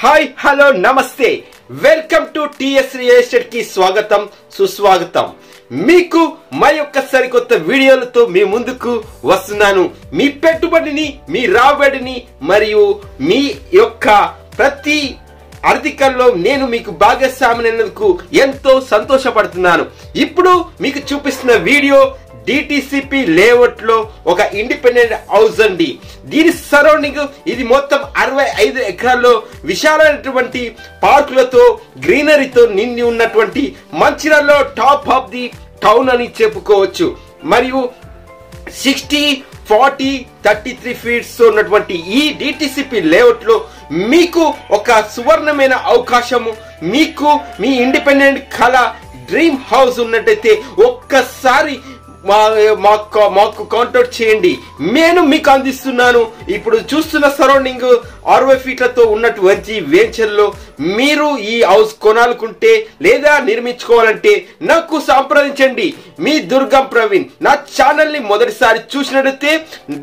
Hi hello నమస్తే welcome to TS real estate కి స్వాగతం సుస్వాగతం। మీకు మా యొక్క సరికొత్త వీడియోలతో మీ ముందుకు వస్తున్నాను। మీ పెట్టుబడిని మీ రాబడిని మరియు మీ యొక్క ప్రతి ఆర్థికంలో నేను మీకు భాగస్వామినందుకు ఎంతో సంతోషపడుతున్నాను। ఇప్పుడు మీకు చూపిస్తున్న వీడియో డిటిసిపి లేఅవుట్ లో ఒక ఇండిపెండెంట్ హౌస్ అండి। దీని సరౌండింగ్ ఇది మొత్తం 65 ఎకరాల్లో విశాలమైనటువంటి పార్కులతో గ్రీనరీతో నిండి ఉన్నటువంటి మంచిర్యాలలో టాప్ ఆఫ్ ది టౌన్ అని చెప్పుకోవచ్చు। మరియు 60-40-33 ఫీట్స్ ఉన్నటువంటి ఈ డిటిసిపి లేఅవుట్ లో మీకు ఒక సువర్ణమైన అవకాశము, మీకు మీ ఇండిపెండెంట్ కళ డ్రీమ్ హౌస్ ఉన్నట్టయితే ఒక్కసారి మాకు కాంటాక్ట్ చేయండి, నేను మీకు అందిస్తున్నాను। ఇప్పుడు చూస్తున్న సరౌండింగ్ 60 ఫీట్లతో ఉన్నటువంటి వెంచర్ లో మీరు ఈ హౌస్ కొనాలనుకుంటే లేదా నిర్మించుకోవాలంటే నాకు సంప్రదించండి। మీ దుర్గం ప్రవీణ్। నా ఛానల్ ని మొదటిసారి చూసినట్లయితే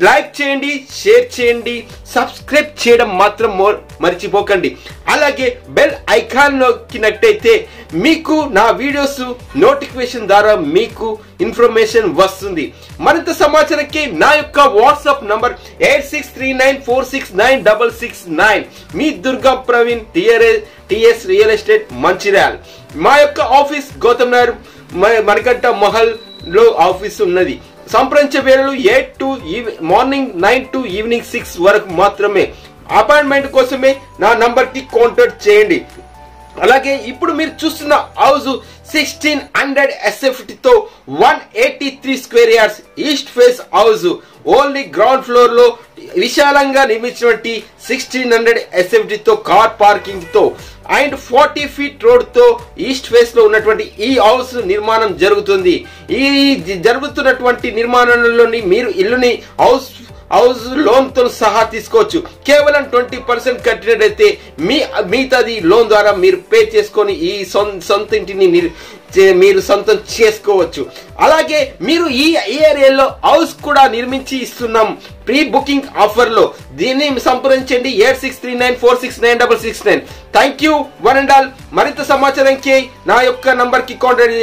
లైక్ చేయండి, షేర్ చేయండి, సబ్స్క్రైబ్ చేయడం మాత్రం మర్చిపోకండి। అలాగే బెల్ ఐకాన్ నొక్కినట్టయితే మీకు నా వీడియోస్ నోటిఫికేషన్ ద్వారా మీకు ఇన్ఫర్మేషన్ వస్తుంది। మరింత సమాచారానికి నా యొక్క వాట్సాప్ నంబర్ 8639469669। మీ Durga Praveen TS real estate Mancherial. మా యొక్క ఆఫీస్ గౌతమ్ నగర్ మణికంఠ మహల్ లో ఆఫీస్ ఉన్నది। సంప్రదించే వేళలు 8 to మార్నింగ్ 9 to ఈవినింగ్ 6 వరకు మాత్రమే। అపాయింట్మెంట్ కోసమే నా నంబర్ కి కాంటాక్ట్ చేయండి। అలాగే ఇప్పుడు మీరు చూస్తున్న హౌస్ 1600 SFT తో 183 square yards east face house, only ground floor లో విశాలంగా నిర్మించినటువంటి 1600 SFT తో కార్ పార్కింగ్ తో అండ్ 40 ఫీట్ రోడ్ తో ఈస్ట్ ఫేస్ లో ఉన్నటువంటి ఈ హౌస్ నిర్మాణం జరుగుతుంది। ఈ జరుగుతున్నటువంటి నిర్మాణంలోని మీరు ఇల్లుని హౌస్ లోన్ తో సహా తీసుకోవచ్చు। కేవలం 20% కట్టినట్టయితే మిగతాది లోన్ ద్వారా మీరు పే చేసుకొని ఈ సొంత ఇంటిని మీరు సొంతం చేసుకోవచ్చు। అలాగే మీరు ఈ ఏరియాలో హౌస్ కూడా నిర్మించి ఇస్తున్నాం ప్రీ బుకింగ్ ఆఫర్ లో। దీన్ని సంప్రదించండి 8639469669। Thank you one and all. మరింత సమాచారంకి నా యొక్క నంబర్ కి కాంటాక్ట్